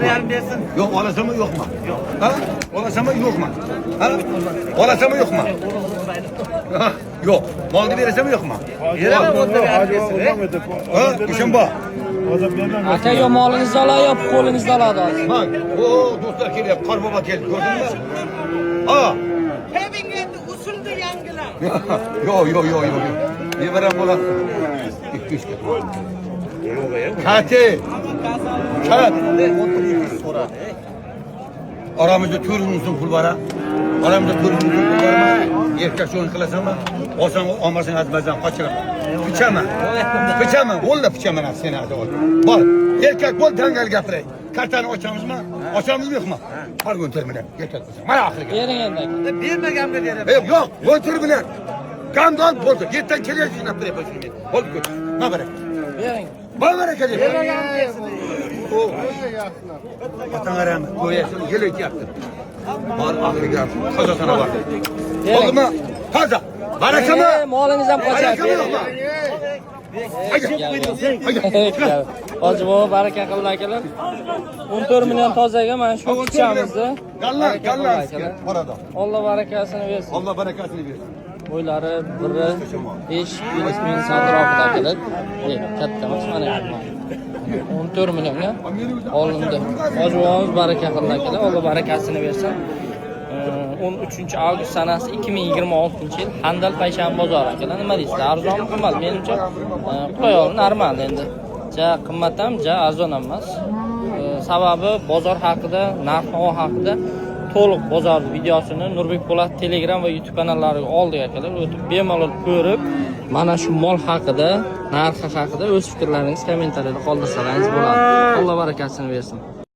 yarım versin. Yok olasam mı yok mu? Yok. Ha? Olasam mı yok mu? Ha? Olasam mı yok mu? Ha? Yok. Malını veresem mi yok mu? Veremem onda yarım versin. Ha? Kuşum bu. Aka yo molingizni olay, yo qo'lingizni oladi hozir. Bak. O do'stlar kelyapti. Qor bobo keldi. Ko'rdingmi? Ha. Hepin endi usuldu yangilar. Yo. Nevaram bo'ladi. 200 ga. Kati. Kat. Aramızda 400 so'm pul bor. Aramızda 400 so'm pul bormi? Erkak sho'ni qilasanmi? Olsang olmasang azbazdan qochiraman. Pichaman. O'lla pichaman seni hozir. Bor. Erkak bo'l dangal gapiray. Kartani ochamizmi? Ochamizmi yo'qmi? Har kun terminal. Erkak bo'lsa. Mana oxiriga. Bering endi. Bermaganimga beraman. Yo'q, o'tir bilan. Gamdan bo'ldi. Yerdan kelgan shunday berib qo'ying. Bo'ldi ko'ch. Nima berek? Bering. Bor baraka deb. Bermaganimga bersin. Otangaram ko'yasini kelyapti. Bor oxiriga qozosana bor. Bo'ldimi? Toza. Barakami? Molingiz ham qochadi. Barakami yo'qmi? Hozir bu baraka qildi akalar. 14 million tozaga mana shu pichamizni. Gallan boradi. Alloh barakasini bersin. Alloh barakasini bersin. Bo'ylari biri 5-7 ming so'mroqda akalar. Katta emas mana 14 millionga olindi. Hozirimiz baraka qildi akalar. Alloh barakasini bersin. 13 avgust sanasi 2026 yil Handal Payshanba bozori akalar. Nima deysizlar? Arzonmi, qimmat? Menimcha qulay oldi, normal endi. Ja qimmat ham, ja arzon ham emas. Sababi bozor haqida, narx-navo haqida to'liq bozor videosini Nurbek Po'latov Telegram va YouTube kanallariga oldik akalar. O'tib bemalol ko'rib, mana shu mol haqida, narxi haqida o'z fikrlaringizni kommentariyada qoldirsalaringiz bo'ladi. Alloh barakasini bersin.